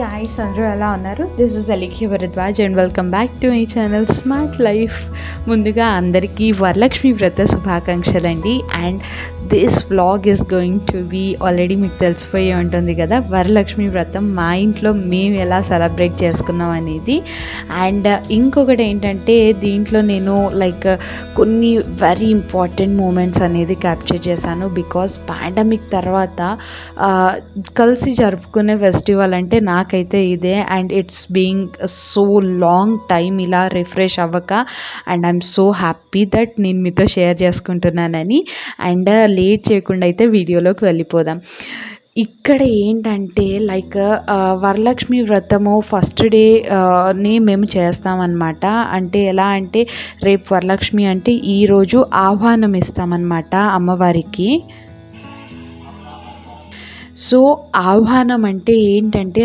Hi అందరూ ఎలా ఉన్నారు? This is Alikhya Bharadwaj and welcome back to my channel smart life. ముందుగా అందరికీ వరలక్ష్మి వ్రత శుభాకాంక్షలు అండి. And this vlog is going to be already మీకు తెలిసిపోయి ఉంటుంది కదా, వరలక్ష్మి వ్రతం మా ఇంట్లో మేము ఎలా సెలబ్రేట్ చేసుకున్నాం అనేది. అండ్ ఇంకొకటి ఏంటంటే దీంట్లో నేను కొన్ని వెరీ ఇంపార్టెంట్ మూమెంట్స్ అనేది క్యాప్చర్ చేశాను. బికాస్ పాండమిక్ తర్వాత కలిసి జరుపుకునే ఫెస్టివల్ అంటే నాకైతే ఇదే. And it's being so long time ఇలా రిఫ్రెష్ అవ్వక, and I'm so happy that నేను మీతో షేర్ చేసుకుంటున్నానని. అండ్ లేట్ చేయకుండా అయితే వీడియోలోకి వెళ్ళిపోదాం. ఇక్కడ ఏంటంటే వరలక్ష్మి వ్రతము ఫస్ట్ డే మేము చేస్తామన్నమాట. అంటే ఎలా అంటే రేపు వరలక్ష్మి అంటే ఈరోజు ఆహ్వానం ఇస్తామన్నమాట అమ్మవారికి. సో ఆహ్వానం అంటే ఏంటంటే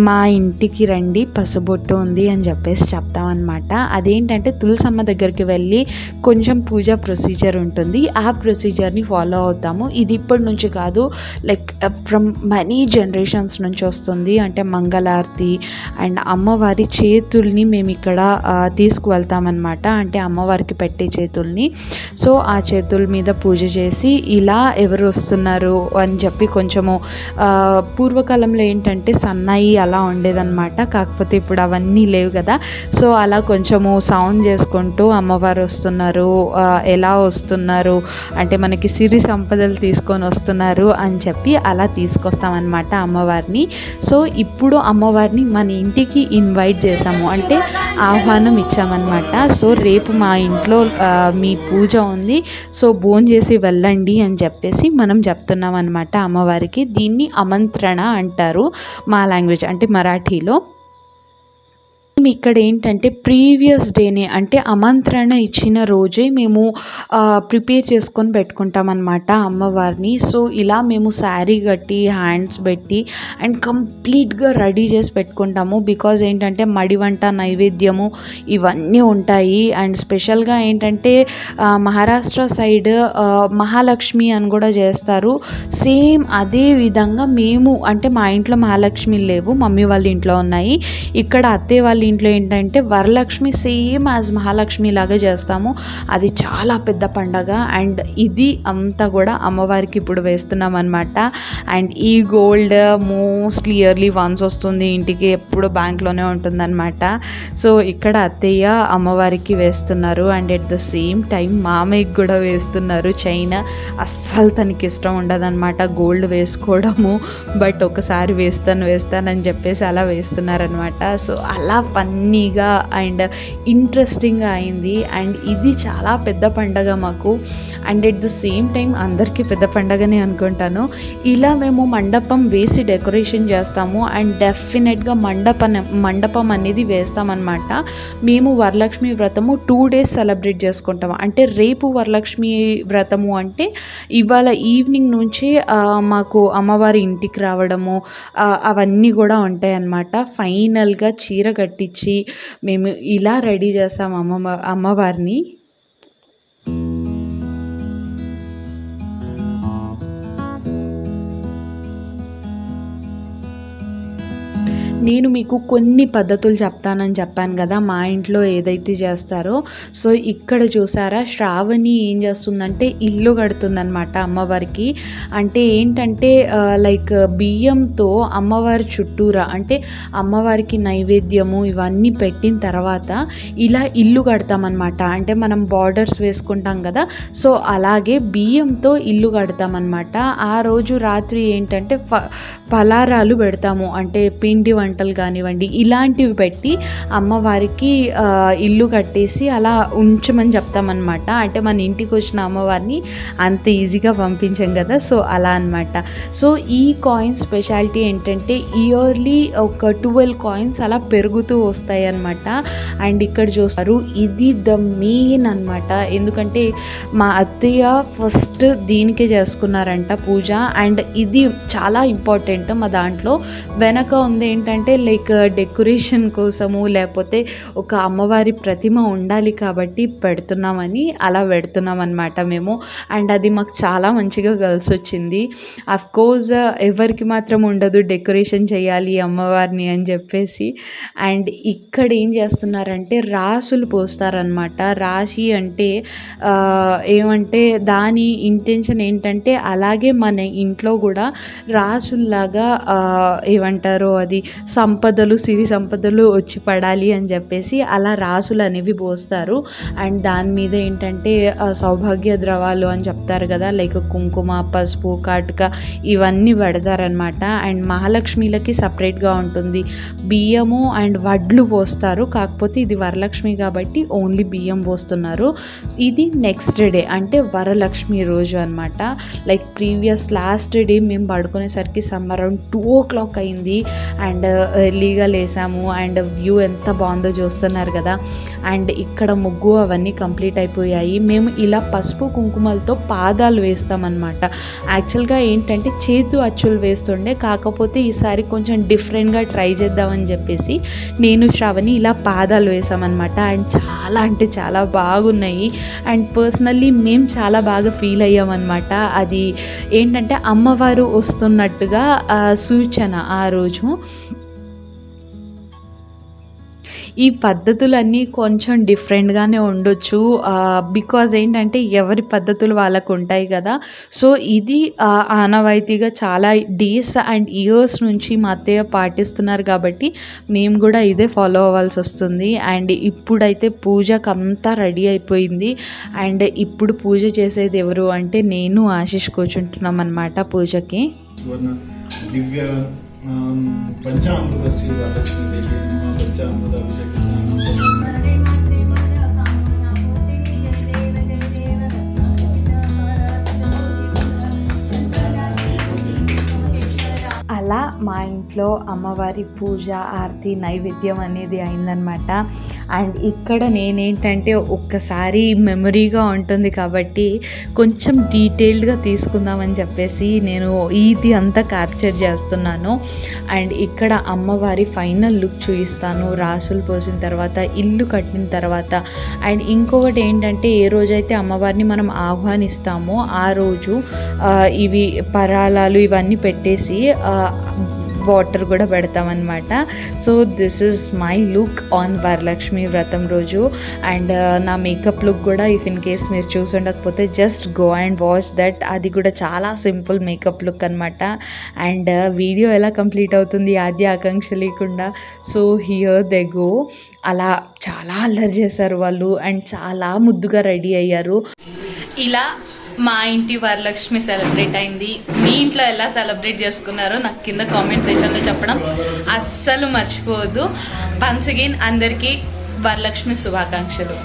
మా ఇంటికి రండి పసుబొట్టు ఉంది అని చెప్పేసి చెప్తామన్నమాట. అదేంటంటే తులసమ్మ దగ్గరికి వెళ్ళి కొంచెం పూజా ప్రొసీజర్ ఉంటుంది, ఆ ప్రొసీజర్ని ఫాలో అవుతాము. ఇది ఇప్పటి నుంచి కాదు, ఫ్రమ్ మనీ జనరేషన్స్ నుంచి వస్తుంది. అంటే మంగళారతి అండ్ అమ్మవారి చేతుల్ని మేము ఇక్కడ తీసుకువెళ్తామన్నమాట. అంటే అమ్మవారికి పెట్టే చేతుల్ని. సో ఆ చేతుల మీద పూజ చేసి ఇలా ఎవరు వస్తున్నారు అని చెప్పి కొంచెము పూర్వకాలంలో ఏంటంటే సన్నాయి అలా ఉండేదన్నమాట. కాకపోతే ఇప్పుడు అవన్నీ లేవు కదా. సో అలా కొంచెము సౌండ్ చేసుకుంటూ అమ్మవారు వస్తున్నారు, ఎలా వస్తున్నారు అంటే మనకి సిరి సంపదలు తీసుకొని వస్తున్నారు అని చెప్పి అలా తీసుకొస్తామన్నమాట అమ్మవారిని. సో ఇప్పుడు అమ్మవారిని మన ఇంటికి ఇన్వైట్ చేసాము, అంటే ఆహ్వానం ఇచ్చామన్నమాట. సో రేపు మా ఇంట్లో మీ పూజ ఉంది, సో భోంచేసి వెళ్ళండి అని చెప్పేసి మనం చెప్తున్నాం అన్నమాట అమ్మవారికి. దీన్ని ఆమంత్రణ అంటారు మా లాంగ్వేజ్, అంటే మరాఠీలో. ఇక్కడ ఏంటంటే ప్రీవియస్ డేనే అంటే ఆమంత్రణ ఇచ్చిన రోజే మేము ప్రిపేర్ చేసుకొని పెట్టుకుంటాం అన్నమాట అమ్మవారిని. సో ఇలా మేము శారీ కట్టి హ్యాండ్స్ పెట్టి అండ్ కంప్లీట్గా రెడీ చేసి పెట్టుకుంటాము. బికాజ్ ఏంటంటే మడి వంట నైవేద్యము ఇవన్నీ ఉంటాయి. అండ్ స్పెషల్గా ఏంటంటే మహారాష్ట్ర సైడ్ మహాలక్ష్మి అని కూడా చేస్తారు. సేమ్ అదే విధంగా మేము అంటే మా ఇంట్లో మహాలక్ష్మి లేవు, మమ్మీ వాళ్ళ ఇంట్లో ఉన్నాయి. ఇక్కడ అత్తయ్య వాళ్ళ ఇంట్లో ఏంటంటే వరలక్ష్మి సేమ్ యాజ్ మహాలక్ష్మి లాగా చేస్తాము. అది చాలా పెద్ద పండగ. అండ్ ఇది అంతా కూడా అమ్మవారికి ఇప్పుడు వేస్తున్నాం అనమాట. అండ్ ఈ గోల్డ్ మోస్ట్లీ ఇయర్లీ వన్స్ వస్తుంది ఇంటికి, ఎప్పుడు బ్యాంక్లోనే ఉంటుందన్నమాట. సో ఇక్కడ అత్తయ్య అమ్మవారికి వేస్తున్నారు. And at the same time మామయ్యకి కూడా వేస్తున్నారు. చైన్ అస్సలు తనకి ఇష్టం ఉండదన్నమాట గోల్డ్ వేసుకోవడము, బట్ ఒకసారి వేస్తానని చెప్పేసి అలా వేస్తున్నారనమాట. సో అలా ఫన్నీగా అండ్ ఇంట్రెస్టింగ్గా అయింది. అండ్ ఇది చాలా పెద్ద పండగ మాకు. And at the same time అందరికీ పెద్ద పండగనే అనుకుంటాను. ఇలా మేము మండపం వేసి డెకరేషన్ చేస్తాము. అండ్ డెఫినెట్గా మండపం అనేది వేస్తామన్నమాట. మేము వరలక్ష్మి వ్రతము 2 days సెలబ్రేట్ చేసుకుంటాము. అంటే రేపు వరలక్ష్మి వ్రతము అంటే ఇవాళ ఈవినింగ్ నుంచి మాకు అమ్మవారి ఇంటికి రావడము అవన్నీ కూడా ఉంటాయి అన్నమాట. ఫైనల్గా చీర కట్టించి మేము ఇలా రెడీ చేస్తాం అమ్మవారిని. నేను మీకు కొన్ని పద్ధతులు చెప్తానని చెప్పాను కదా మా ఇంట్లో ఏదైతే చేస్తారో. సో ఇక్కడ చూసారా శ్రావణి ఏం చేస్తుందంటే ఇల్లు కడుతుందనమాట అమ్మవారికి. అంటే ఏంటంటే బియ్యంతో అమ్మవారి చుట్టూరా అంటే అమ్మవారికి నైవేద్యము ఇవన్నీ పెట్టిన తర్వాత ఇలా ఇల్లు కడతామన్నమాట. అంటే మనం బార్డర్స్ వేసుకుంటాం కదా, సో అలాగే బియ్యంతో ఇల్లు కడతామన్నమాట. ఆ రోజు రాత్రి ఏంటంటే పలారాలు పెడతాము, అంటే పిండి వంటలు కానివ్వండి ఇలాంటివి పెట్టి అమ్మవారికి ఇల్లు కట్టేసి అలా ఉంచమని చెప్తామన్నమాట. అంటే మన ఇంటికి వచ్చిన అమ్మవారిని అంత ఈజీగా పంపించాం కదా, సో అలా అనమాట. సో ఈ కాయిన్స్ స్పెషాలిటీ ఏంటంటే ఇయర్లీ ఒక 12 కాయిన్స్ అలా పెరుగుతూ వస్తాయి అన్నమాట. అండ్ ఇక్కడ చూస్తారు ఇది ద మెయిన్ అనమాట. ఎందుకంటే మా అత్తయ్య ఫస్ట్ దీనికే చేసుకున్నారంట పూజ. అండ్ ఇది చాలా ఇంపార్టెంట్ మా దాంట్లో. వెనక ఉంది ఏంటంటే ఏంటంటే లైక్ డెకరేషన్ కోసము లేకపోతే ఒక అమ్మవారి ప్రతిమ ఉండాలి కాబట్టి పెడుతున్నామని అలా పెడుతున్నాం అనమాట మేము. అండ్ అది మాకు చాలా మంచిగా కలిసి వచ్చింది. అఫ్కోర్స్ ఎవరికి మాత్రం ఉండదు డెకరేషన్ చేయాలి అమ్మవారిని అని చెప్పేసి. అండ్ ఇక్కడ ఏం చేస్తున్నారంటే రాసులు పోస్తారనమాట. రాశి అంటే ఏమంటే దాని ఇంటెన్షన్ ఏంటంటే అలాగే మన ఇంట్లో కూడా రాసుల్లాగా ఏమంటారో అది సంపదలు సిరి సంపదలు వచ్చి పడాలి అని చెప్పేసి అలా రాసులు అనేవి పోస్తారు. అండ్ దాని మీద ఏంటంటే సౌభాగ్య ద్రవాలు అని చెప్తారు కదా, లైక్ కుంకుమ, పసుపు, కాటుక ఇవన్నీ పెడతారనమాట. అండ్ మహాలక్ష్మిలకి సపరేట్గా ఉంటుంది. బియ్యము అండ్ వడ్లు పోస్తారు. కాకపోతే ఇది వరలక్ష్మి కాబట్టి ఓన్లీ బియ్యం పోస్తున్నారు. ఇది నెక్స్ట్ డే అంటే వరలక్ష్మి రోజు అనమాట. లైక్ ప్రీవియస్ లాస్ట్ డే మేము పడుకునేసరికి అరౌండ్ 2 o'clock అయింది. అండ్ ఎర్లీగా లేసాము. అండ్ వ్యూ ఎంత బాగుందో చూస్తున్నారు కదా. అండ్ ఇక్కడ ముగ్గు అవన్నీ కంప్లీట్ అయిపోయాయి. మేము ఇలా పసుపు కుంకుమలతో పాదాలు వేస్తామన్నమాట. యాక్చువల్గా ఏంటంటే చేతు అచ్చులు వేస్తుండే, కాకపోతే ఈసారి కొంచెం డిఫరెంట్గా ట్రై చేద్దామని చెప్పేసి నేను శ్రావణి ఇలా పాదాలు వేసామన్నమాట. అండ్ చాలా అంటే చాలా బాగున్నాయి. అండ్ పర్సనల్లీ మేము చాలా బాగా ఫీల్ అయ్యామన్నమాట. అది ఏంటంటే అమ్మవారు వస్తున్నట్టుగా సూచన ఆ రోజు. ఈ పద్ధతులన్నీ కొంచెం డిఫరెంట్గానే ఉండొచ్చు, బికాజ్ ఏంటంటే ఎవరి పద్ధతులు వాళ్ళకు ఉంటాయి కదా. సో ఇది ఆనవాయితీగా చాలా డేస్ అండ్ ఇయర్స్ నుంచి మా అత్తయ్య పాటిస్తున్నారు కాబట్టి మేము కూడా ఇదే ఫాలో అవ్వాల్సి వస్తుంది. అండ్ ఇప్పుడైతే పూజకు అంతా రెడీ అయిపోయింది. అండ్ ఇప్పుడు పూజ చేసేది ఎవరు అంటే నేను ఆశీష్ కూర్చుంటున్నాం అనమాట పూజకి. దివ్య పంచామృతస్య వరలక్ష్మీదేవి పంచామృత అభిషేక అలా మా ఇంట్లో అమ్మవారి పూజ, ఆరతి, నైవేద్యం అనేది అయిందనమాట. అండ్ ఇక్కడ నేనేంటంటే ఒక్కసారి మెమరీగా ఉంటుంది కాబట్టి కొంచెం డీటెయిల్డ్గా తీసుకుందామని చెప్పేసి నేను ఇది అంతా క్యాప్చర్ చేస్తున్నాను. అండ్ ఇక్కడ అమ్మవారి ఫైనల్ లుక్ చూపిస్తాను రాసులు పోసిన తర్వాత, ఇల్లు కట్టిన తర్వాత. అండ్ ఇంకొకటి ఏంటంటే ఏ రోజైతే అమ్మవారిని మనం ఆహ్వానిస్తామో ఆ రోజు ఇవి పరాలాలు ఇవన్నీ పెట్టేసి వాటర్ కూడా పెడతామన్నమాట. So this is my look on Varalakshmi Vratam రోజు. అండ్ నా మేకప్ లుక్ కూడా ఇఫ్ ఇన్ కేస్ మీరు చూసి ఉండకపోతే just go and watch that. అది కూడా చాలా సింపుల్ మేకప్ లుక్ అనమాట. అండ్ వీడియో ఎలా కంప్లీట్ అవుతుంది ఆద్య ఆకాంక్ష లేకుండా. So here they go. అలా చాలా అల్లరి చేశారు వాళ్ళు అండ్ చాలా ముద్దుగా రెడీ అయ్యారు. ఇలా మా ఇంటి వరలక్ష్మి సెలబ్రేట్ అయింది. మీ ఇంట్లో ఎలా సెలబ్రేట్ చేసుకున్నారో నాకు కింద కామెంట్ సెక్షన్లో చెప్పడం అస్సలు మర్చిపోవద్దు. వన్స్ అగైన్ అందరికీ వరలక్ష్మి శుభాకాంక్షలు.